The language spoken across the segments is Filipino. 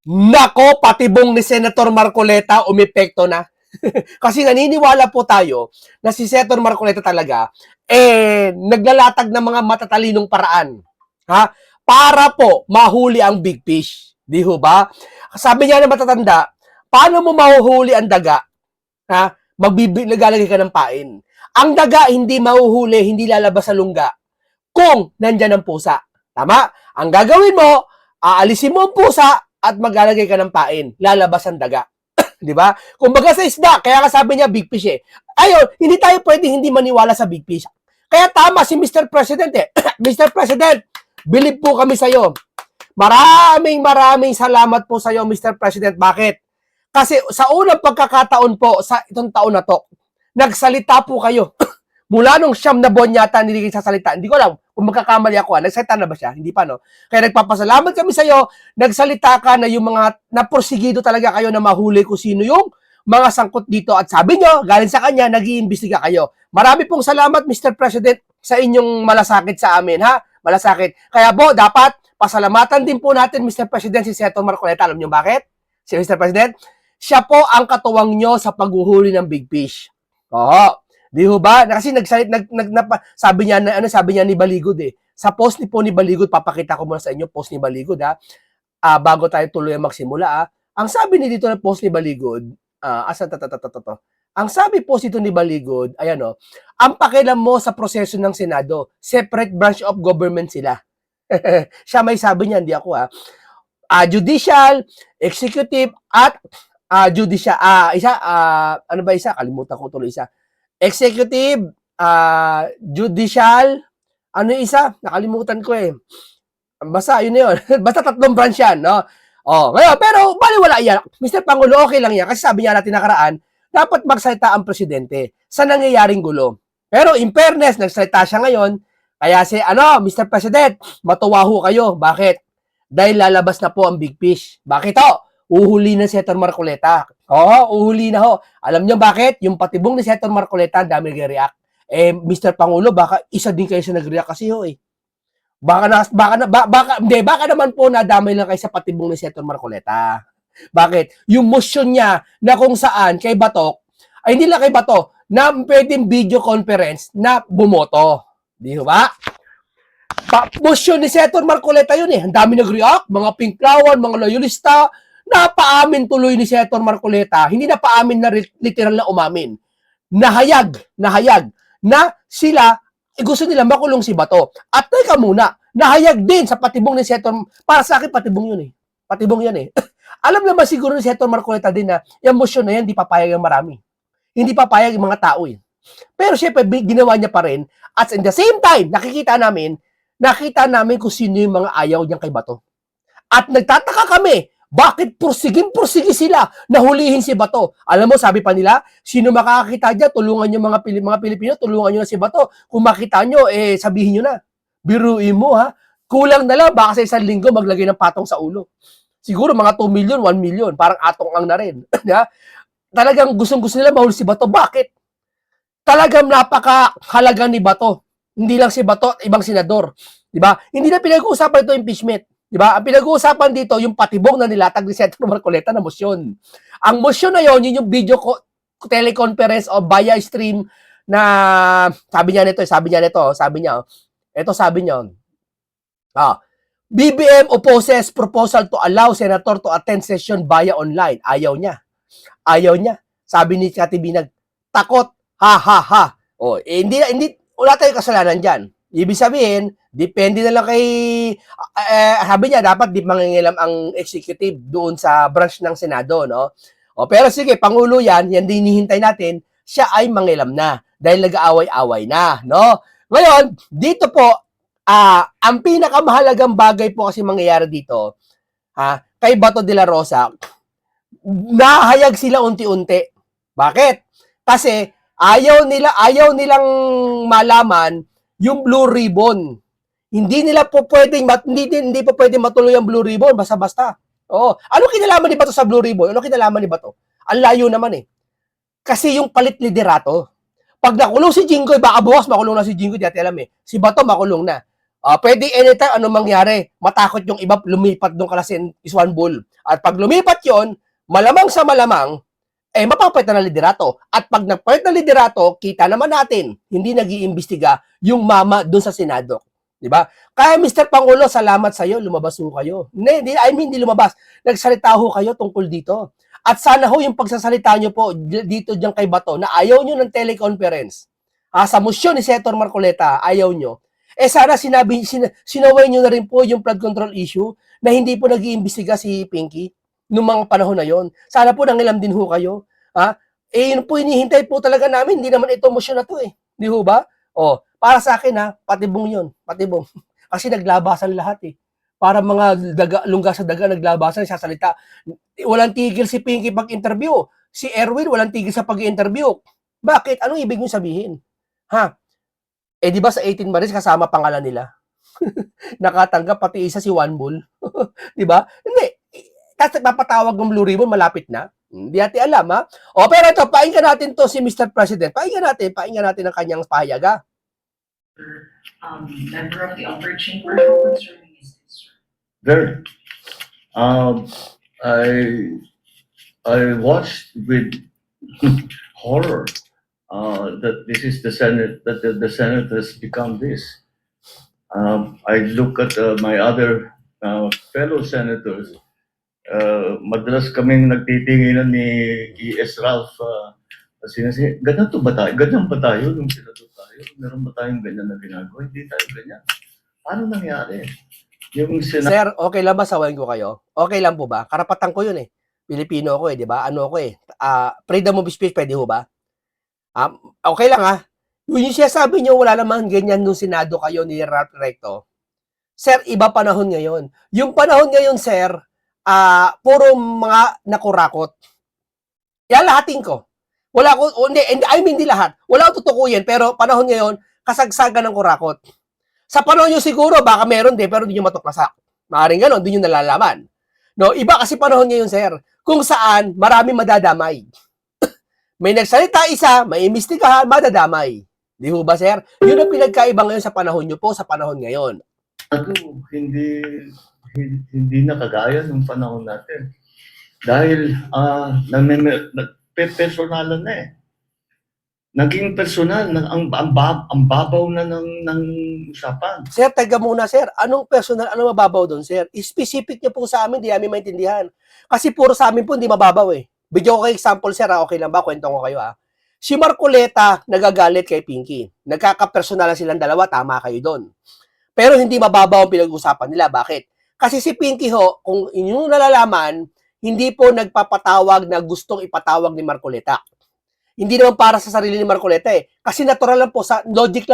Nako, patibong ni Senator Marcoleta umepekto na. Kasi naniniwala po tayo na si Senator Marcoleta talaga naglalatag ng mga matatalinong paraan, ha? Para po mahuli ang big fish. Di ho ba? Sabi niya na matatanda, paano mo mahuhuli ang daga? Ha? Naglalagay ka ng pain. Ang daga hindi mahuhuli, hindi lalabas sa lungga kung nandyan ang pusa. Tama? Ang gagawin mo, aalisin mo ang pusa at maglalagay ka ng pain. Lalabas ang daga. Di ba? Kumbaga sa isda, kaya nga sabi niya big fish eh. Ayun, hindi tayo pwedeng hindi maniwala sa big fish. Kaya tama si Mr. President eh. Mr. President, believe po kami sa iyo. Maraming salamat po sa iyo, Mr. President. Bakit? Kasi sa unang pagkakataon po sa itong taon na to, nagsalita po kayo. Mula nung 9 na buwan yata hindi kayo sasalita. Hindi ko alam kung magkakamali ako. Nagsalita na ba siya? Hindi pa, no? Kaya nagpapasalamat kami sa iyo. Nagsalita ka na yung mga naporsigido talaga kayo na mahuli kung sino yung mga sangkot dito. At sabi nyo, galing sa kanya, nag-iimbestiga kayo. Marami pong salamat, Mr. President, sa inyong malasakit sa amin, ha? Malasakit. Kaya po, dapat pasalamatan din po natin, Mr. President, si Senator Marcoleta. Alam nyo bakit? Si Mr. President, siya po ang katuwang nyo sa paghuhuli ng big fish. Oo. Di ho ba? Kasi sabi niya ni Baligod eh. Sa post ni Baligod, papakita ko muna sa inyo post ni Baligod ha. Bago tayo tuloy magsimula ha. Ang sabi ni dito na post ni Baligod, Ang sabi po dito ni Baligod, ayan o, ang pakialam mo sa proseso ng Senado, separate branch of government sila. Siya may sabi niya, hindi ako ha. Judicial, executive, at judicial, ano ba isa? Kalimutan ko tuloy isa. Executive, judicial, ano yung isa? Nakalimutan ko eh. Basta, yun na yun. Basta 3 branch yan, no? Ngayon, pero baliwala yan. Mr. Pangulo, okay lang yan. Kasi sabi niya natin nakaraan, dapat magsalita ang presidente sa nangyayaring gulo. Pero in fairness, nagsalita siya ngayon, kaya Mr. President, matuwa ho kayo. Bakit? Dahil lalabas na po ang big fish. Bakit ho? Uhuli na si Senator Marcoleta. Uhuli na ho. Alam niyo bakit? Yung patibong ni Senator Marcoleta, ang dami nag-react. Mr. Pangulo, baka isa din kayo sa nag-react kasi ho eh. Baka naman po nadamay lang kayo sa patibong ni Senator Marcoleta. Bakit? Yung motion niya na kung saan kay Batok, ay hindi lang kay Bato, na pwedeng video conference na bumoto. Di ba? Motion ni Senator Marcoleta yun eh. Ang dami nag-react, mga pink flower, mga loyalista, napaamin tuloy ni Senator Marcoleta, hindi na paamin na literal na umamin. Nahayag na sila, gusto nila makulong si Bato. At teka muna, nahayag din sa patibong ni Senator, para sa akin patibong yun eh. Patibong yan eh. Alam naman siguro ni Senator Marcoleta din na yung motion na yan, hindi papayag ang marami. Hindi papayag yung mga tao eh. Pero syempre, ginawa niya pa rin. At in the same time, nakita namin kung sino yung mga ayaw niyang kay Bato. At nagtataka kami, bakit pursigi sila na hulihin si Bato? Alam mo, sabi pa nila, sino makakakita dyan, tulungan nyo mga Pilipino, tulungan nyo na si Bato. Kung makita nyo, sabihin nyo na. Biruin mo ha. Kulang na lang, baka sa 1 linggo maglagay ng patong sa ulo. Siguro mga 2 million, 1 million, parang atong ang na rin. Talagang gustong-gusto nila mahuli si Bato. Bakit? Talagang napakahalaga ni Bato. Hindi lang si Bato at ibang senador. Diba? Hindi na pinag-uusapan ito impeachment. Diba? Ang pinag-uusapan dito, yung patibong na nilatag ni Senator Marcoleta na motion. Ang motion na yun yung video teleconference o via stream na sabi niya, BBM opposes proposal to allow senator to attend session via online. Ayaw niya. Sabi ni Kati Binag, takot, ha. Hindi, wala tayong kasalanan dyan. Ibig sabihin, depende na lang kay, sabi niya, dapat di mangingilam ang executive doon sa branch ng Senado, no? Pero sige, Pangulo yan din hinihintay natin, siya ay mangilam na dahil nag-aaway-away na, no? Ngayon, dito po, ang pinakamahalagang bagay po kasi mangyayari dito, kay Bato de la Rosa, nahayag sila unti-unti. Bakit? Kasi ayaw nilang malaman yung blue ribbon. Hindi po pwedeng matuloy ang blue ribbon basta-basta. Ano kinalaman ni Bato sa blue ribbon? Ano kinalaman ni Bato? Ang layo naman eh. Kasi yung palit liderato. Pag nakulong si Jinggoy, baka bukas makulong na si Jinggoy, di alam eh. Si Bato makulong na. Pwede anytime anong mangyari. Matakot yung iba lumipat doon kalasin is one bull. At pag lumipat yon, malamang sa malamang, mapapalitan na liderato. At pag nagpalit na liderato, kita naman natin, hindi nag-iimbestiga yung mama doon sa Senado. Di ba? Kaya Mr. Pangulo, salamat sa iyo, lumabas ho kayo. Hindi lumabas. Nagsalita ho kayo tungkol dito. At sana ho yung pagsasalita nyo po dito diyan kay Bato na ayaw nyo ng teleconference. Sa motion ni Senator Marcoleta, ayaw nyo. Sana sinaway nyo na rin po yung flood control issue na hindi po nag-iimbestiga si Pinky noong mga panahon na yon. Sana po nangilam din ho kayo. Yun po hinihintay po talaga namin. Hindi naman ito motion na to eh. Di ho ba? Para sa akin patibong yun. Patibong. Kasi naglabasan lahat eh. Para mga lungga sa daga naglabasan, sasalita. Walang tigil si Pinky pag-interview. Si Erwin, walang tigil sa pag-interview. Bakit? Anong ibig nyo sabihin? Di ba sa 18 Maris kasama pangalan nila? Nakatanggap pati isa si One Bull. Di ba? Hindi. Kasi papatawag ng Blue Ribbon, malapit na. Hindi natin alam, ha? Pero ito, painggan natin to si Mr. President. Painggan natin ang kanyang pahayag, Member of the upper chamber, how concerning is this? Very. I watched with horror that this is the Senate, that the Senate has become this. I look at my other fellow senators. Madalas kaming nagtitinginan ni E.S. Ralph. Sinasi, ganyan ba tayo nung senador tayo? Meron ba tayong ganyan na ginagawa? Hindi tayo ganyan. Paano nangyari? Yung Sir, okay lang ba sawayin ko kayo? Okay lang po ba? Karapatan ko yun eh. Pilipino ako eh, di ba? Ano ako eh. Freedom of speech, pwede ho ba? Okay lang Yung sinasabi nyo, wala namang ganyan nung Senado kayo ni Ralph Recto. Sir, iba panahon ngayon. Yung panahon ngayon, sir, puro mga nakurakot. Yan lahatin ko. Wala ko, hindi lahat. Wala ko tutukuyin, pero panahon ngayon, kasagsagan ng kurakot. Sa panahon nyo siguro, baka meron din, pero hindi nyo matuklasak. Maaaring ganon, hindi nyo nalalaman. No, iba kasi panahon ngayon, sir, kung saan marami madadamay. May nagsalita isa, may imbestigahan, madadamay. Di ho ba, sir? Yun ang pinagkaiba ngayon sa panahon nyo po, sa panahon ngayon. Hindi na kagaya nung panahon natin. Dahil personalan na eh. Naging personal, ang babaw na ng usapan. Sir, taga muna, sir. Anong personal, anong mababaw doon, sir? Specific niyo po sa amin, di namin maintindihan. Kasi puro sa amin po, hindi mababaw eh. Bigyan ko kayo example, sir, okay lang ba? Kwento ko kayo, Si Marcoleta, nagagalit kay Pinky. Nagkakapersonal silang dalawa, tama kayo doon. Pero hindi mababaw ang pinag-usapan nila. Bakit? Kasi si Pinky ho, kung inyong nalalaman, hindi po nagpapatawag na gustong ipatawag ni Marcoleta. Hindi naman para sa sarili ni Marcoleta eh. Kasi natural lang po, sa logic,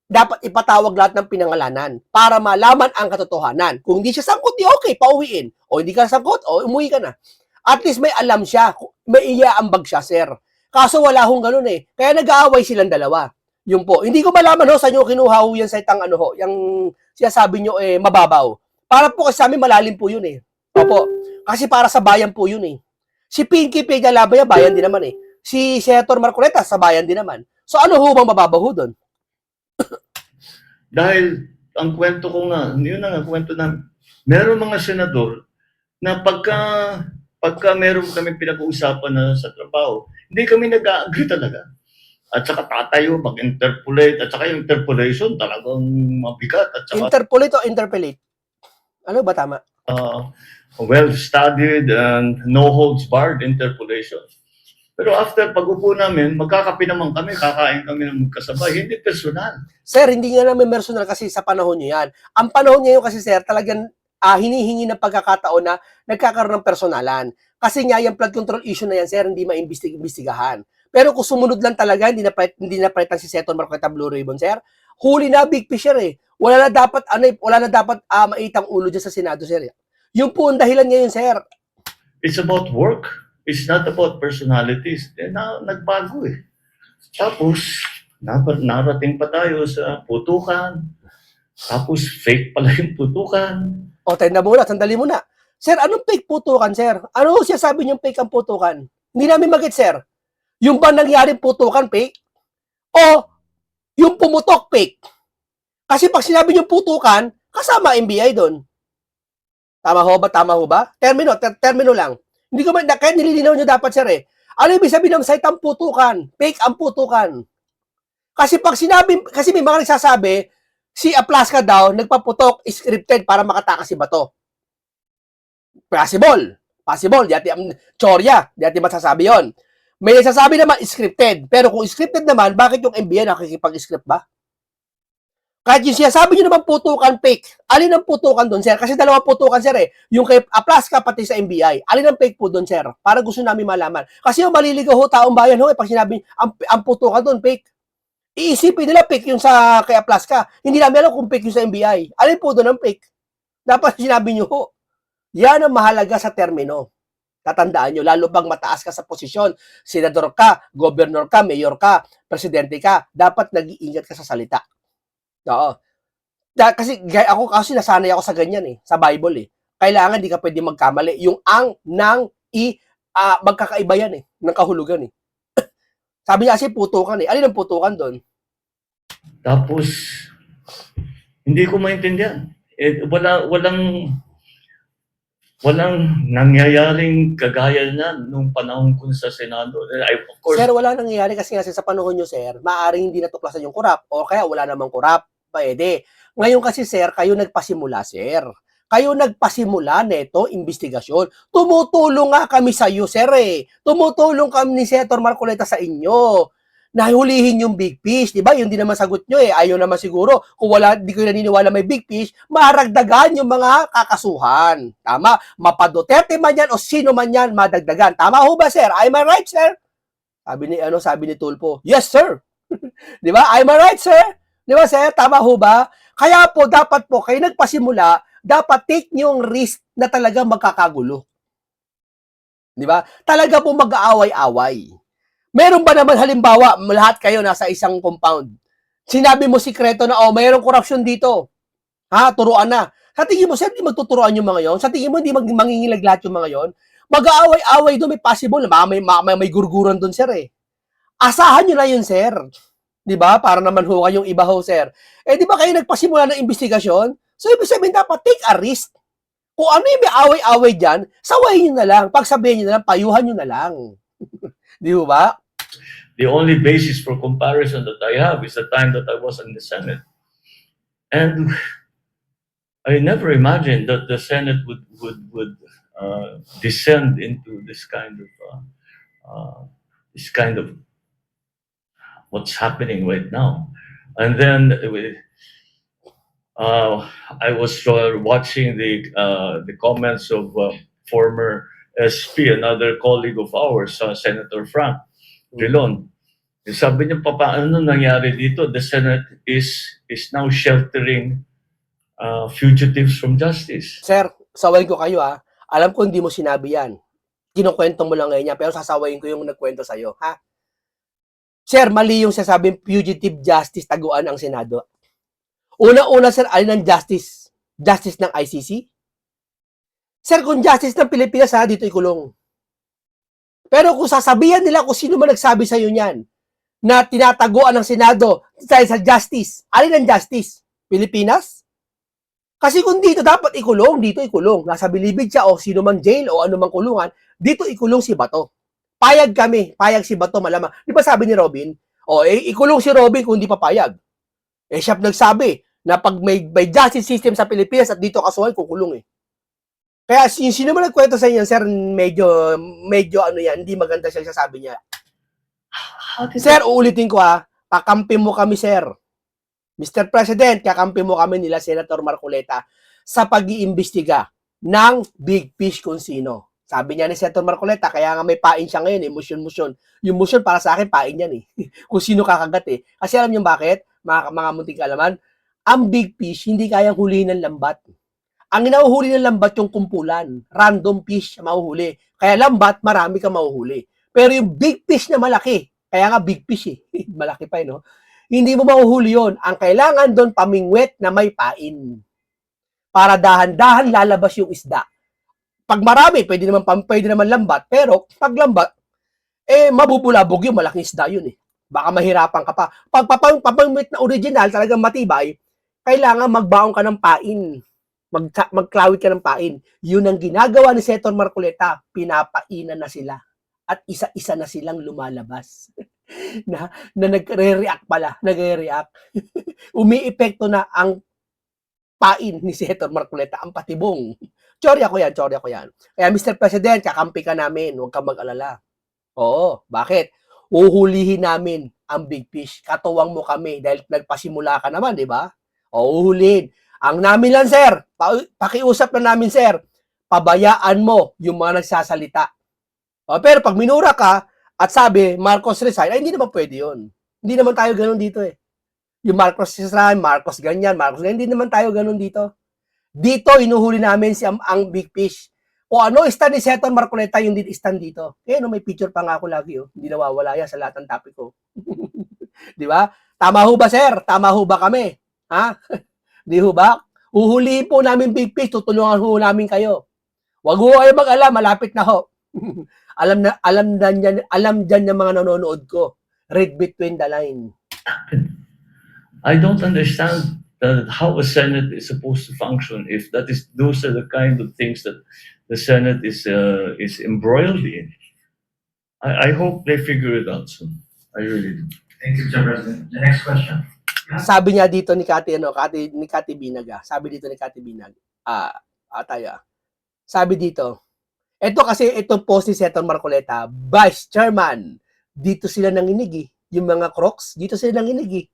dapat ipatawag lahat ng pinangalanan para malaman ang katotohanan. Kung hindi siya sangkot, di okay, pauwiin. O hindi ka sangkot, o umuwi ka na. At least may alam siya, may iaambag siya, sir. Kaso wala hong ganun eh. Kaya nag-aaway silang dalawa. Yun po. Hindi ko malaman saan nyo kinuha yan sa itang yung sinasabi nyo mababaw. Para po kasi sa amin malalim po yun eh. Opo. Kasi para sa bayan po yun eh. Si Pinky Peñalaba, bayan din naman eh. Si Senator Marcoleta, sa bayan din naman. So ano ho bang mababaw doon? Dahil ang kwento ko nga, yun na nga, kwento na, meron mga senador na pagka meron kami pinag-uusapan na sa trabaho, hindi kami nag-agree talaga. At saka tatayo, mag-interpolate, at saka yung interpolation talagang mabigat. At saka, interpolate o interpolate? Ano ba tama? Well-studied and no-holds-barred interpolation. Pero after pag-upo namin, magkakape naman kami, kakain kami ng magkasabay, hindi personal. Sir, hindi nga namin personal kasi sa panahon nyo yan. Ang panahon ngayon kasi, sir, talagang hinihingi ng pagkakataon na nagkakaroon ng personalan. Kasi nga, yung flood control issue na yan, sir, hindi maimbestigahan. Pero kung sumunod lang talaga, hindi na palitan si Senator Marcoleta Blue Ribbon, sir, huli na big fisher eh. Wala na dapat maitang ulo dyan sa Senado, sir. Yung po ang dahilan ngayon, sir. It's about work. It's not about personalities. Nagbago eh. Tapos, narating pa tayo sa putukan. Tapos, fake pala yung putukan. Tenda muna, sandali muna. Sir, anong fake putukan, sir? Ano siya sabi niyong fake ang putukan? Hindi namin mag-get, sir. Yung ba nangyaring putukan, fake? O yung pumutok, fake? Kasi pag sinabi niyong putukan, kasama NBI doon. Tama ho ba? Tama ho ba? Termino lang. Hindi ko man, kaya nililinaw niyo dapat, sir eh. Ano ibig sabihin ng site ang putukan? Fake ang putukan. Kasi pag sinabi, kasi may mga nagsasabi, si Aplaska daw, nagpaputok, scripted para makatakas si Bato. Possible. Di ati, tsorya. Di ati masasabi yon. May nagsasabi naman, scripted. Pero kung scripted naman, bakit yung NBI nakikipag-script ba? Kahit yung sinasabi nyo naman putukan fake, alin ang putukan doon, sir? Kasi dalawa putukan, sir eh. Yung kay Aplaska pati sa NBI. Alin ang fake po doon, sir? Para gusto namin malaman. Kasi yung maliligaw ho, taong bayan ho, pag sinabi, ang putukan doon, fake. Iisipin nila fake yung sa kay Aplaska. Hindi namin alam kung fake yung sa NBI. Alin po doon ang fake? Dapat sinabi nyo ho. Yan ang mahalaga sa termino. Tatandaan nyo, lalo pag mataas ka sa posisyon, senador ka, governor ka, mayor ka, presidente ka, dapat nag-iingat ka sa salita. Oo. Kasi kasi nasanay ako sa ganyan eh, sa Bible eh. Kailangan di ka pwede magkamali. Yung ang, nang, magkakaiba yan eh, ng kahulugan eh. Sabi niya kasi putukan eh. Alin ang putukan doon? Tapos, hindi ko maintindihan. Walang nangyayaring kagaya na nung panahon ko sa Senado. Of course, Sir, wala nangyayari kasi sa panahon nyo, sir, maaaring hindi natuklasan yung kurap o kaya wala namang kurap. Pwede. Ngayon kasi, sir, kayo nagpasimula, sir. Kayo nagpasimula neto, investigasyon. Tumutulong nga kami sa iyo, sir, eh. Tumutulong kami ni Senator Marcoleta sa inyo. Nahulihin yung big fish, di ba? Yun din naman sagot nyo eh. Ayaw naman siguro. Kung wala, di ko naniniwala may big fish, maragdagan yung mga kakasuhan. Tama? Mapa Duterte man yan o sino man yan, madagdagan. Tama ho ba, sir? Am I right, sir? Sabi ni Tulpo. Yes, sir. Di ba? Am I right, sir? Di ba, sir? Tama ho ba? Kaya po, dapat po, kayo nagpasimula, dapat take nyo yung risk na talaga magkakagulo. Di ba? Talaga po mag-aaway-away. Meron ba naman halimbawa, lahat kayo nasa isang compound. Sinabi mo sikreto na, mayroong korupsyon dito. Ha, turuan na. Sa tingin mo, sir, di magtuturuan yung mga yon? Sa tingin mo, hindi mangingilag lahat yung mga yon? Mag-aaway-away doon, may possible na may gurguran doon, sir eh. Asahan nyo na yun, sir. Di ba? Para naman ho kayong iba ho, sir. Eh, di ba kayo nagpasimula ng investigasyon? So, ibig sabihin dapat take a risk. Kung ano yung may away-away dyan, sawayin nyo na lang. Pagsabihin nyo na lang, payuhan nyo na lang. Di ba? the only basis for comparison that I have is the time that I was in the Senate. And I never imagined that the Senate would descend into this kind of what's happening right now. And then I was watching the comments of former SP, another colleague of ours, Senator Frank Drilon. Sabi niya, paano nangyari dito? The Senate is now sheltering fugitives from justice. Sir, sawayin ko kayo ha. Alam ko hindi mo sinabi yan. Kinukwento mo lang ngayon yan, pero sasawayin ko yung nagkwento sa'yo, ha? Sir, mali yung sasabing fugitive justice, taguan ang Senado. Una-una, sir, alin ang justice? Justice ng ICC? Sir, kung justice ng Pilipinas, ha, dito ikulong. Pero kung sasabihan nila kung sino man nagsabi sa'yo niyan, na tinataguan ng Senado dahil sa justice, alin ang justice? Pilipinas? Kasi kung dito dapat ikulong, dito ikulong. Nasa bilibid siya o sino man jail o ano mang kulungan, dito ikulong si Bato. Payag kami, payag si Bato malamang. Di ba sabi ni Robin? Ikulong si Robin kung di papayag. Siya nagsabi na pag may justice system sa Pilipinas at dito kasuhan, kukulong eh. Kaya yung sino man nagkwento sa inyo, sir, medyo ano yan, hindi maganda siya sabi niya. Sir, uulitin ko ha, kakampi mo kami, sir. Mr. President, kakampi mo kami nila Senator Marcoleta sa pag-iimbestiga ng big fish kung sino. Sabi niya ni Senator Marcoleta, kaya nga may pain siya ngayon eh, motion. Yung motion para sa akin, pain yan eh. Kung sino kakagat eh. Kasi alam niyo bakit, mga munting kaalaman, ang big fish hindi kayang hulihin ng lambat. Ang inahuhuli ng lambat yung kumpulan. Random fish mahuhuli. Kaya lambat, marami ka mahuhuli. Pero yung big fish na malaki, kaya nga big fish eh. Malaki pa eh, no? Hindi mo mahuhuli yun. Ang kailangan doon, pamingwet na may pain. Para dahan-dahan lalabas yung isda. Pag marami, pwede naman lambat. Pero pag lambat, mabubulabog yung malaking isda yun eh. Baka mahirapan ka pa. Pag papamingwet na original, talagang matibay, kailangan magbaon ka ng pain. Magklawit ka ng pain. Yun ang ginagawa ni Senator Marcoleta. Pinapainan na sila. At isa-isa na silang lumalabas. na nagre-react pala. Nagre-react. Umiepekto na ang pain ni Senator Marcoleta. Ang patibong. Tsorya ko yan. Kaya Mr. President, kakampi ka namin. Huwag kang mag-alala. Oo, bakit? Uhulihin namin ang big fish. Katuwang mo kami dahil nagpasimula ka naman, di ba? O, uhulihin. Ang namin lang, sir, pakiusap na namin, sir, pabayaan mo yung mga nagsasalita. O, pero pag minura ka at sabi, Marcos resign, ay hindi naman pwede yun. Hindi naman tayo ganun dito eh. Yung Marcos resign, Marcos ganyan, hindi naman tayo ganun dito. Dito, inuhuli namin ang big fish. O ano, stand ni Senator Marcoleta yung stand dito. Eh, no, may picture pa nga ako lagi, oh. Hindi nawawala yan sa lahat ng topic ko. Di ba? Tama ho ba, sir? Tama ho ba kami? Ha? Di ho ba? Uhulihin po namin big fish, tutulungan ho namin kayo. Wag ho kayo mag-alam, malapit na ho. alam dyan ng mga nanonood ko. Read between the line. I don't understand how a Senate is supposed to function if those are the kind of things that the Senate is embroiled in. I hope they figure it out soon. I really do. Thank you, Mr. President. The next question. Sabi niya dito ni Cathy Binag. Sabi dito ni Cathy Binag. Sabi dito, itong post ni Senator Marcoleta, Vice Chairman, dito sila nanginig eh. Yung mga crocs, dito sila nanginig eh.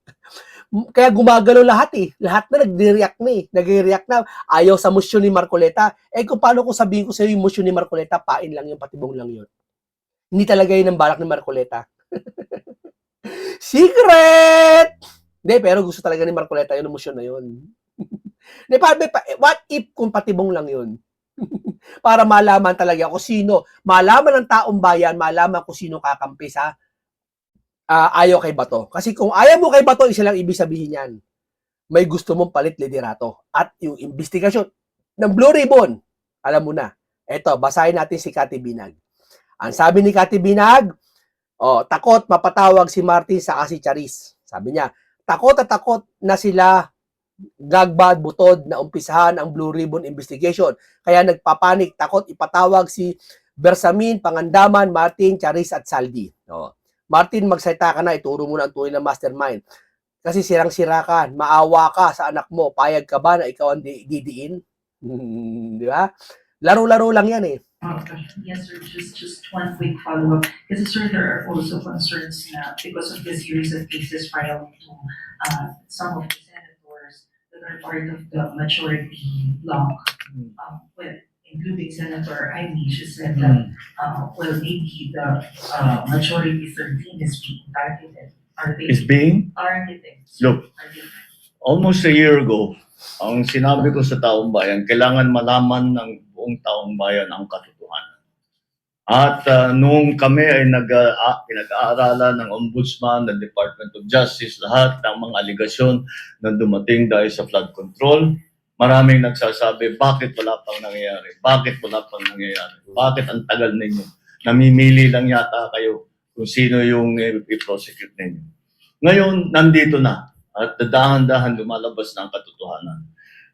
Kaya gumagalaw lahat eh. Lahat na nag-react na eh. Nag-react na. Ayaw sa motion ni Marcoleta. Eh kung paano ko sabihin ko sa iyo yung motion ni Marcoleta, pain lang yun, patibong lang yun. Hindi talaga yun ang balak ni Marcoleta. Secret! Hindi, pero gusto talaga ni Marcoleta yun, ang motion na yun. What if kung patibong lang yun? Para malaman talaga kung sino, malaman ng taong bayan, malaman kung sino kakampi sa ayaw kay Bato. Kasi kung ayaw mo kay Bato, isa lang ibig sabihin yan. May gusto mong palit liderato. At yung investigasyon ng Blue Ribbon, alam mo na. Eto, basahin natin si Cathy Binag. Ang sabi ni Cathy Binag, takot mapatawag si Martin sa si Charis. Sabi niya, takot na sila gagbad butod na umpisahan ang Blue Ribbon investigation. Kaya nagpapanik, takot ipatawag si Bersamin, Pangandaman, Martin, Charis at Saldi. Martin, magsalita ka na, ituro mo na ang tunay na mastermind. Kasi sirang-sira ka, maawa ka sa anak mo, payag ka ba na ikaw ang didiin? Di ba? Laro-laro lang yan eh. Yes, sir, just one quick follow-up. Kasi sir, there are also concerns na because of the series of cases filed to some of the senators that are part of the majority bloc, including Senator Ivy, she said that, maybe the majority 13 is being targeted. Are they Is being? targeted? Look, almost a year ago, ang sinabi ko sa taong bayan, kailangan malaman ng buong taong bayan ang katotohanan. At nung kami ay pinag-aaralan ng Ombudsman, ng Department of Justice, lahat ng mga aligasyon na dumating dahil sa flood control, maraming nagsasabi, bakit wala pang nangyayari? Bakit wala pang nangyayari? Bakit ang tagal ninyo? Namimili lang yata kayo kung sino yung i-prosecute ninyo. Ngayon, nandito na. At dahan-dahan lumalabas na ang katotohanan.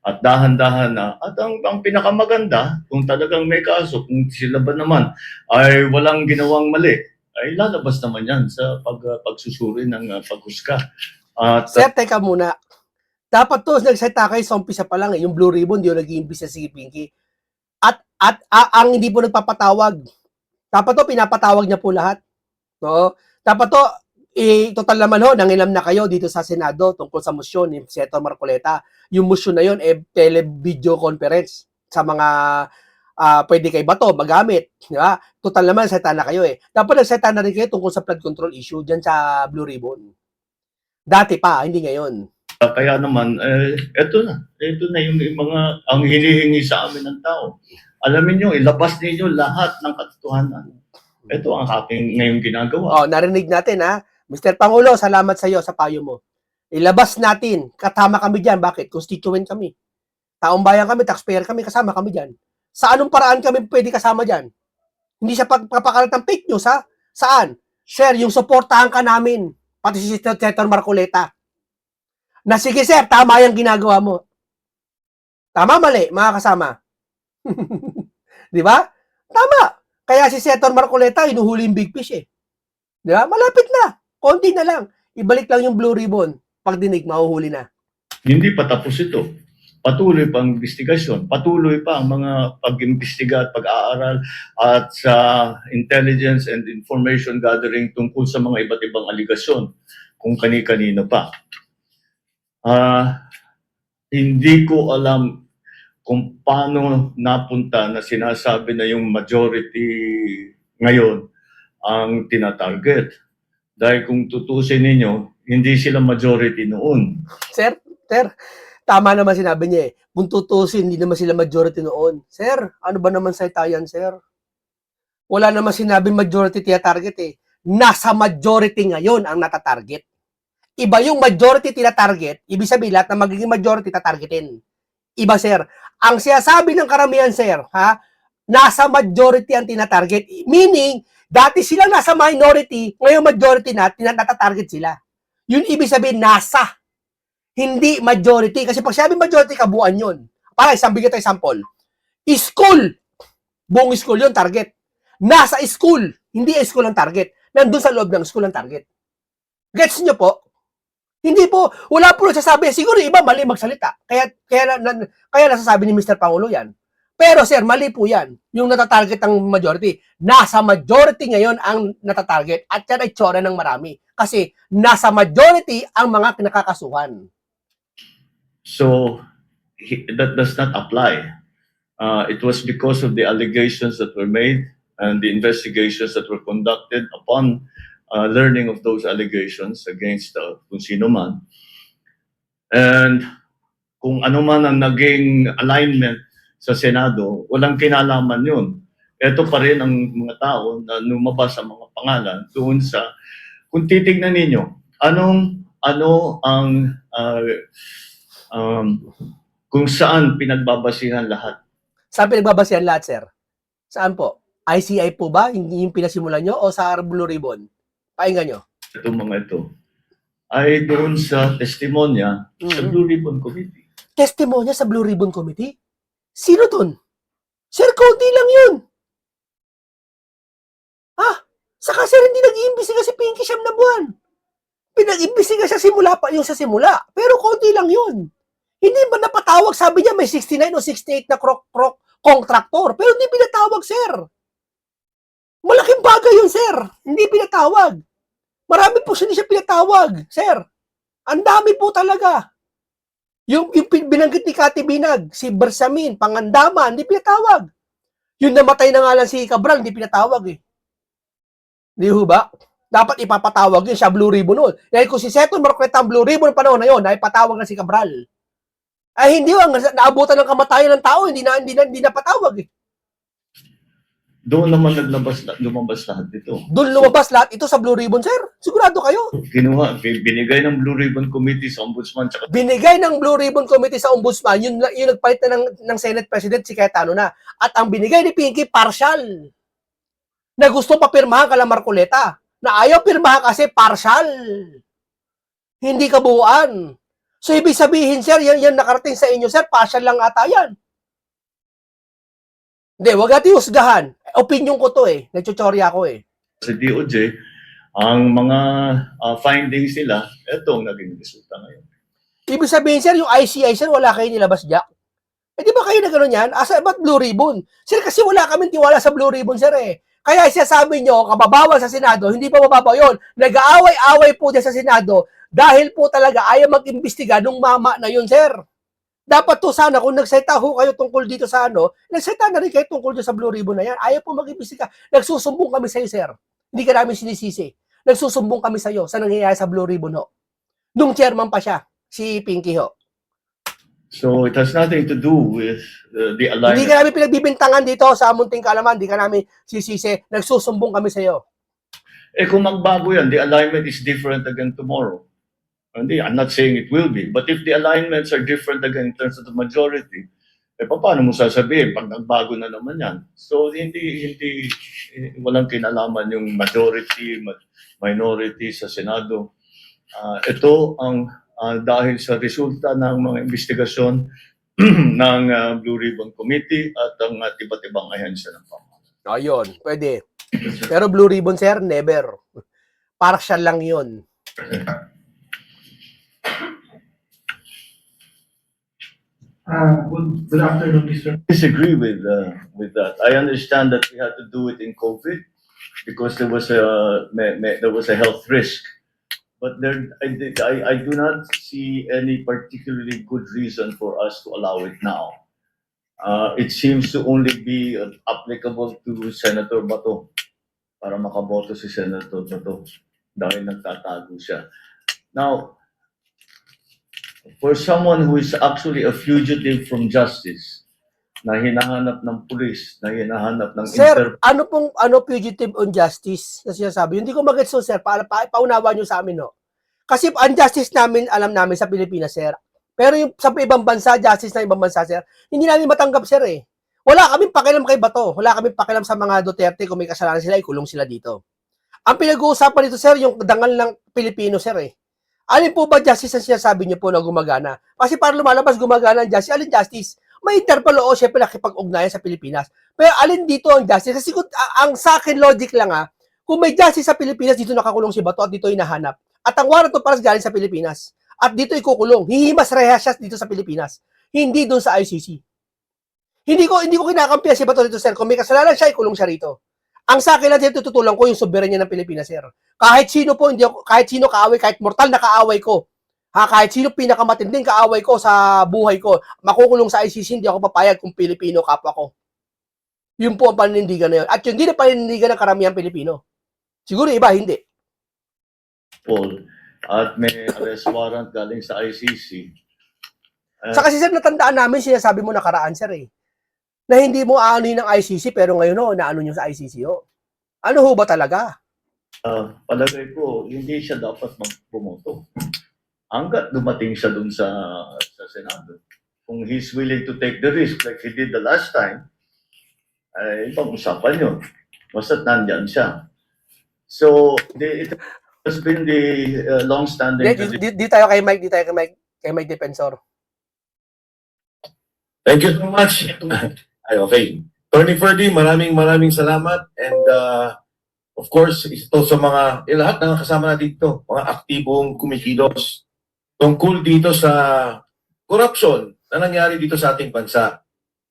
At dahan-dahan na. At ang pinakamaganda, kung talagang may kaso, kung sila ba naman ay walang ginawang mali, ay lalabas naman yan sa pagsusuri ng paghusga. At Sir, teka muna. Dapat to, nagsalita kayo sa umpisa pa lang eh. Yung Blue Ribbon, di yung nag-iimbis si Pinky. At ang hindi po nagpapatawag. Dapat to, pinapatawag niya po lahat. No? Dapat to, total naman ho, nangilam na kayo dito sa Senado tungkol sa motion ni Senator Marcoleta. Yung motion na yun, tele-video conference sa mga pwede kay Bato magamit. Di ba? Total naman, salita na kayo eh. Dapat nagsalita na rin kayo tungkol sa flood control issue dyan sa Blue Ribbon. Dati pa, hindi ngayon. kaya naman, eto na yung mga, ang hinihingi sa amin ng tao. Alamin nyo, ilabas ninyo lahat ng katotohanan. Ito ang aking ngayong ginagawa. Narinig natin ha. Mr. Pangulo, salamat sa iyo sa payo mo. Ilabas natin. Katama kami dyan. Bakit? Constituent kami. Taong bayan kami, taxpayer kami, kasama kami dyan. Sa anong paraan kami pwede kasama dyan? Hindi sa pagpapakalat ng fake news ha? Saan? Sir, yung supportahan ka namin. Pati si Senator Marcoleta. Na sige sir, tama yung ginagawa mo. Tama, mali, mga kasama. Di ba? Tama. Kaya si Senator Marcoleta, inuhuli yung big fish eh. Di ba? Malapit na. Konti na lang. Ibalik lang yung blue ribbon. Pag dinig, mahuhuli na. Hindi pa tapos ito. Patuloy pa ang investigasyon. Patuloy pa ang mga pag-imbestiga at pag-aaral at sa intelligence and information gathering tungkol sa mga iba't ibang aligasyon kung kani-kanino pa. Hindi ko alam kung paano napunta na sinasabi na yung majority ngayon ang tinatarget. Dahil kung tutusin ninyo, hindi sila majority noon. Sir, tama naman sinabi niya eh. Kung tutusin, hindi naman sila majority noon. Sir, ano ba naman sa yan, sir? Wala naman sinabing majority tina-target eh. Nasa majority ngayon ang natatarget. Iba yung majority tina-target, ibig sabihin lahat na magiging majority tatargetin. Iba, sir. Ang sinasabi ng karamihan, sir, ha, nasa majority ang tinatarget. Meaning, dati sila nasa minority, ngayon majority na, natatarget sila. Yun ibig sabihin, nasa. Hindi majority. Kasi pag sabi majority, kabuuan yun. Para isang bigyan tayo example. School. Buong school yun, target. Nasa school. Hindi school ang target. Nandun sa loob ng school ang target. Gets nyo po? Hindi po, wala po nagsasabi. Siguro iba mali magsalita. Kaya nasasabi ni Mr. Pangulo yan. Pero sir, mali po yan. Yung natatarget ng majority. Nasa majority ngayon ang natatarget. At yan ay tsura ng marami. Kasi nasa majority ang mga kinakakasuhan. So, that does not apply. It was because of the allegations that were made and the investigations that were conducted upon learning of those allegations against kung sino man. And kung ano man ang naging alignment sa Senado, walang kinalaman yun. Ito pa rin ang mga tao na lumabas ang mga pangalan doon sa, kung titignan ninyo, ano ang kung saan pinagbabasihan lahat. Saan pinagbabasihan lahat, sir? Saan po? ICI po ba? Yung pinasimulan nyo? O sa Blue Ribbon? Painggan nyo. Itong mga ito ay doon sa testimonya sa Blue Ribbon Committee. Testimonya sa Blue Ribbon Committee? Sino dun? Sir, konti lang yun. Saka sir, hindi nag-iimbestiga si Pinky siyam na buwan. Pinag-imbestiga siya simula pa, yung sa simula. Pero konti lang yun. Hindi ba napatawag? Sabi niya may 69 o 68 na contractor. Pero hindi pinatawag, sir. Malaking bagay yun, sir. Hindi pinatawag. Marami po hindi siya pinatawag, sir. Ang dami po talaga. Yung binanggit ni Kati Binag, si Bersamin, Pangandama, hindi pinatawag. Yung namatay na nga lang si Cabral, hindi pinatawag eh. Di ho ba? Dapat ipapatawag yun siya Blue Ribbon noon. Dahil kung si Senator Marcoleta ang Blue Ribbon panahon na yun, ay patawag na si Cabral. Ay hindi ang naabutan ng kamatayan ng tao, hindi na patawag eh. Doon naman lumabas lahat dito. Doon lumabas lahat ito sa Blue Ribbon, sir. Sigurado kayo. Binigay ng Blue Ribbon Committee sa Ombudsman. Binigay ng Blue Ribbon Committee sa Ombudsman, yung nagpalit na ng Senate President, si Cayetano na. At ang binigay ni Pinky, partial. Na gusto papirmahan kala Marcoleta. Na ayaw pirmahan kasi partial. Hindi kabuuan. So, ibig sabihin, sir, yan nakarating sa inyo, sir, partial lang ata yan. Hindi, wag natin husgahan. Opinion ko to eh. Nagtutorya ko eh. Sa DOJ, ang mga findings nila, ito ang naging resulta ngayon. Ibig sabihin, sir, yung ICI, sir, wala kayo nilabas dyan. Eh, di ba kayo na gano'n yan? Ba't Blue Ribbon? Sir, kasi wala kami tiwala sa Blue Ribbon, sir eh. Kaya siya sabi nyo, kababawan sa Senado, hindi pa mababaw yun. Nag-aaway-away po dyan sa Senado dahil po talaga ayaw mag-imbestiga nung mama na yun, sir. Dapat to sana, kung nagsalita ho kayo tungkol dito sa nagsalita na rin kayo tungkol dito sa Blue Ribbon na yan. Ayaw po mag-imbestiga. Nagsusumbong kami sa'yo, sir. Hindi ka namin sinisisi. Nagsusumbong kami sa'yo sa nangyayari sa Blue Ribbon ho. Nung chairman pa siya, si Pinky ho. So it has nothing to do with the alignment. Hindi ka namin pinagbibintangan dito sa Munting Kaalaman. Hindi ka namin sisisi. Nagsusumbong kami sa'yo. Eh kung magbago yan, the alignment is different again tomorrow. Hindi, I'm not saying it will be. But if the alignments are different again in terms of the majority, eh paano mo sasabihin pag nagbago na naman yan? So walang kinalaman yung majority, minority sa Senado. Ito ang dahil sa resulta ng mga investigasyon ng Blue Ribbon Committee at ang iba't ibang ahensya ng pamahalaan. Ayun, pwede. Pero Blue Ribbon, sir, never. Partial lang yun. Good afternoon, Mr. Disagree with that. I understand that we had to do it in COVID because there was a health risk. But I do not see any particularly good reason for us to allow it now. It seems to only be applicable to Senator Bato para makaboto si Senator Bato dahil nagtatago siya. Now, for someone who is actually a fugitive from justice, na hinahanap ng pulis, na hinahanap ng Sir, ano pong fugitive on justice na sinasabi? Hindi ko mag-gets, sir. Paunawa nyo sa amin, no? Kasi ang justice namin, alam namin sa Pilipinas, sir. Pero yung sa ibang bansa, justice ng ibang bansa, sir, hindi namin matanggap, sir, eh. Wala kaming pakialam kay Bato. Wala kaming pakialam sa mga Duterte. Kung may kasalanan sila, ikulong sila dito. Ang pinag-uusapan dito, sir, yung dangal ng Pilipino, sir, eh. Alin po ba justice ang sinasabi niyo po na gumagana? Kasi para lumalabas gumagana ang justice, alin justice? May Interpol o syempre nakipag-ugnayan sa Pilipinas. Pero alin dito ang justice? Kasi ang sa akin logic lang kung may justice sa Pilipinas, dito nakakulong si Bato at dito hinahanap. At ang warrant of arrest galing sa Pilipinas. At dito ikukulong. Hihimas rehas siya dito sa Pilipinas. Hindi doon sa ICC. Hindi ko kinakampihan si Bato dito, sir. Kung may kasalanan siya, ikulong siya rito. Ang sa akin lang dito tutulang ko yung soberanya ng Pilipinas, sir. Kahit sino po, kahit sino kaaway, kahit mortal na kaaway ko, kahit sino pinakamatinding kaaway ko sa buhay ko, makukulong sa ICC, hindi ako papayag kung Pilipino kapwa ko. Yun po ang paninindigan na yun. At yun din ang paninindigan ng karamihang Pilipino. Siguro iba, hindi. Paul, at may arrest warrant galing sa ICC. Sa kasi, sir, natandaan namin, sinasabi mo nakaraan, sir, eh. Na hindi mo aanuhin ng ICC, pero ngayon, naano nyo sa ICC, Ano ho ba talaga? Palagay ko, hindi siya dapat magpumoto. Hanggat dumating siya dun sa Senado. Kung he's willing to take the risk like he did the last time, ay pag-usapan yun. Basta't nandyan siya. So, it has been the long-standing tradition. Di tayo kay Mike, kay Mike Defensor. Thank you so much. Ay, okay. Attorney Ferdy, maraming salamat. And of course, ito sa mga, lahat ng kasama natin dito, mga aktibong kumikilos tungkol dito sa corruption na nangyari dito sa ating bansa.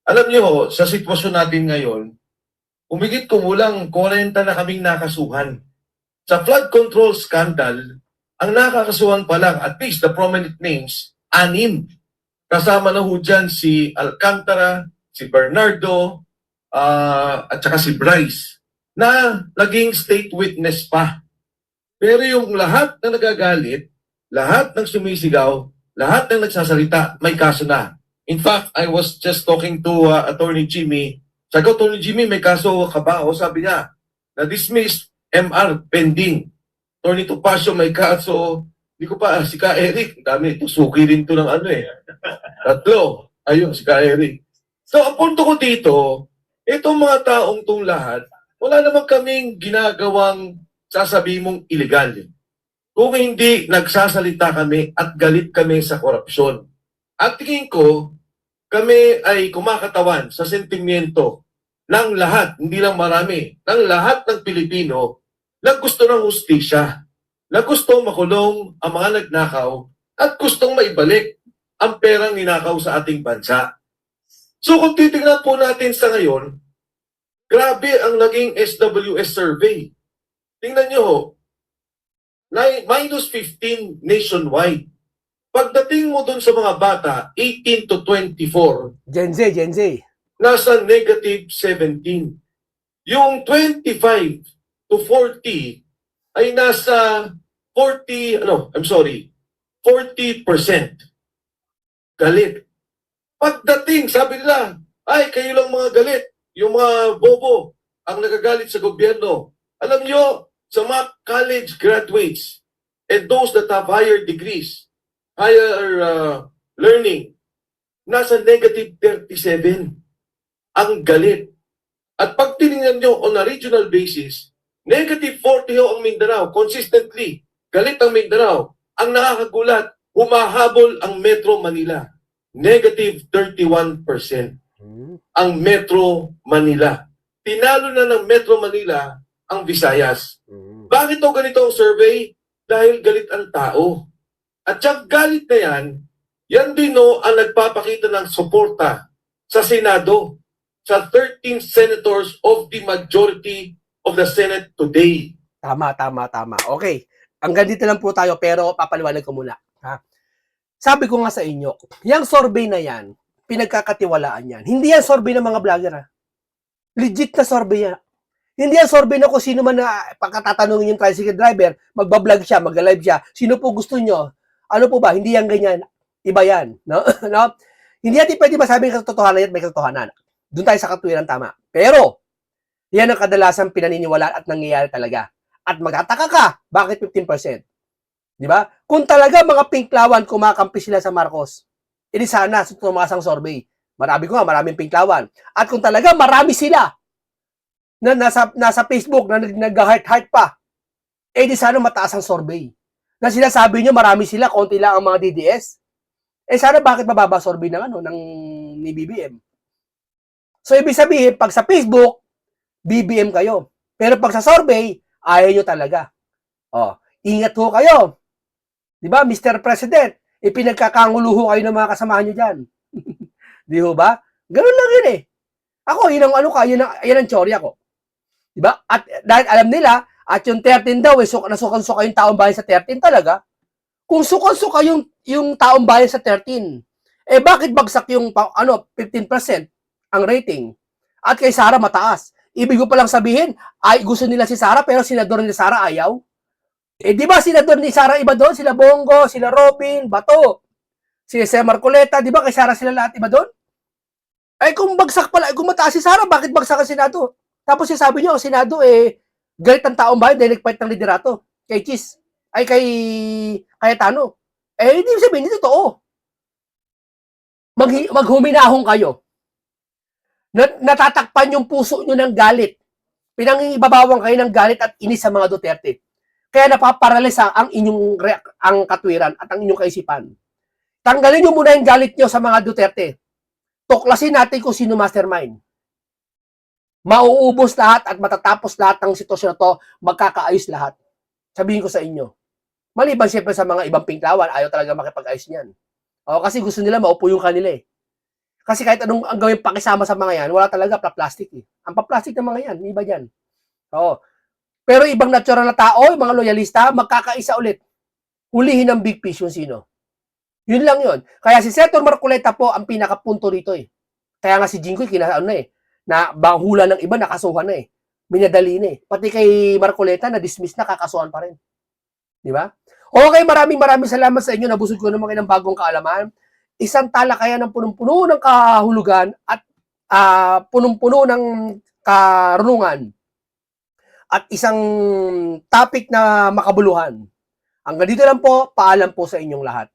Alam niyo, sa sitwasyon natin ngayon, umigit kumulang 40 na kaming nakasuhan. Sa flood control scandal, ang nakakasuhan pa lang, at least the prominent names, 6. Kasama na ho dyan si Alcantara, si Bernardo, at saka si Bryce, na naging state witness pa. Pero yung lahat na nagagalit, lahat ng sumisigaw, lahat ng nagsasalita, may kaso na. In fact, I was just talking to Attorney Jimmy. Sabi ko, Attorney Jimmy, may kaso ka ba? O sabi niya, na-dismiss, MR, pending. Attorney Topacio, may kaso. Hindi ko pa, si Ka Eric, dami, tusuki rin to ng ano eh. 3. Ayun, si Ka Eric. So, ang punto ko dito, itong mga taong tong lahat, wala naman kaming ginagawang sasabihin mong illegal. Kung hindi nagsasalita kami at galit kami sa korupsyon. At tingin ko, kami ay kumakatawan sa sentimiento ng lahat, hindi lang marami, ng lahat ng Pilipino na gusto ng hustisya, na gusto makulong ang mga nagnakaw at gustong maibalik ang perang ninakaw sa ating bansa. So kung titignan po natin sa ngayon, grabe ang naging SWS survey. Tingnan nyo ho, -15 nationwide. Pagdating mo dun sa mga bata, 18 to 24, Gen Z. nasa -17. Yung 25 to 40 ay nasa 40%. Galit. Pagdating, sabi nila, ay, kayo lang mga galit. Yung mga bobo ang nagagalit sa gobyerno. Alam nyo, sa mga college graduates and those that have higher degrees, higher learning, nasa -37 ang galit. At pag tinignan nyo on a regional basis, -40 ho ang Mindanao. Consistently, galit ang Mindanao. Ang nakakagulat, humahabol ang Metro Manila. Negative 31% ang Metro Manila. Tinalo na ng Metro Manila ang Visayas. Bakit daw ganito ang survey? Dahil galit ang tao. At yung galit na yan din ang nagpapakita ng suporta sa Senado, sa 13 senators of the majority of the Senate today. Tama. Okay. Hanggang dito lang po tayo, pero papaliwanag ko muna. Ha? Sabi ko nga sa inyo, yung survey na yan, pinagkakatiwalaan yan. Hindi yan survey ng mga vlogger. Ha? Legit na survey yan. Hindi yan survey na kung sino man na pagkatatanungin yung tricycle driver, magbablog siya, mag-live siya, sino po gusto nyo? Ano po ba? Hindi yan ganyan. Iba yan. No? No? Hindi natin pwede masabing katotohanan yan, may katotohanan. Doon tayo sa katuwiran tama. Pero, yan ang kadalasan pinaniniwalaan at nangyayari talaga. At magtataka ka, bakit 15%? Di ba? Kung talaga mga pinklawan kumakampi sila sa Marcos, edi sana tumaas ang survey. Maraming pinklawan. At kung talaga marami sila na nasa Facebook na nag-heart pa, edi sana mataas ang survey. Na sinasabi nyo marami sila, konti lang ang mga DDS. Sana bakit mababa survey ni BBM? So ibig sabihin, pag sa Facebook, BBM kayo. Pero pag sa survey, ayaw nyo talaga. Ingat ho kayo. Di ba, Mr. President, ipinagkakanguluho kayo ng mga kasamahan nyo dyan. Di ho ba? Ganun lang yun eh. Ako, yun ang teorya ko. Di ba? At dahil alam nila, at yung 13 daw, nasukan-suka yung taong bayan sa 13 talaga. Kung sukan-suka yung taong bayan sa 13, bakit bagsak yung 15% ang rating? At kay Sara mataas. Ibig ko palang sabihin, ay gusto nila si Sara pero senador ni Sara ayaw. Di ba senador ni Sara iba doon? Sila Bongo, sila Robin, Bato, si Marcoleta, di ba kay Sara sila lahat iba doon? Kung bagsak pala, kung mataas si Sara, bakit bagsak ang Senado? Tapos sabi niyo, ang Senado galit ang taong bayan dahil nagpait ng liderato kay Chis, kay Cayetano. Hindi sabihin, hindi totoo. Maghuminahon kayo. Natatakpan yung puso nyo ng galit. Pinangibabawang kayo ng galit at inis sa mga Duterte. Kaya napaparalisa ang ang katwiran at ang inyong kaisipan. Tanggalin nyo muna yung galit nyo sa mga Duterte. Tuklasin natin kung sino mastermind. Mauubos lahat at matatapos lahat ng sitwasyon na to, magkakaayos lahat. Sabihin ko sa inyo. Maliban siyempre sa mga ibang pinklawan, ayaw talaga makipag-ayos niyan. Kasi gusto nila maupo yung kanila eh. Kasi kahit anong ang gawin pakisama sa mga yan, wala talaga plastic eh. Ang plastic ng mga yan, iba yan. Pero ibang natural na tao, yung mga loyalista, magkakaisa ulit. Hulihin ng big fish yung sino. Yun lang yun. Kaya si Senator Marcoleta po ang pinakapunto dito eh. Kaya nga si Jinggoy, na hula ng iba, nakasuhan na eh. Minadali na eh. Pati kay Marcoleta, na-dismiss na, kakasuhan pa rin. Di ba? Okay, maraming salamat sa inyo. Nabusog ko naman kayo ng bagong kaalaman. Isang talakayan ng punong-puno ng kahulugan at punong-puno ng karunungan. At isang topic na makabuluhan. Hanggang dito lang po, paalam po sa inyong lahat.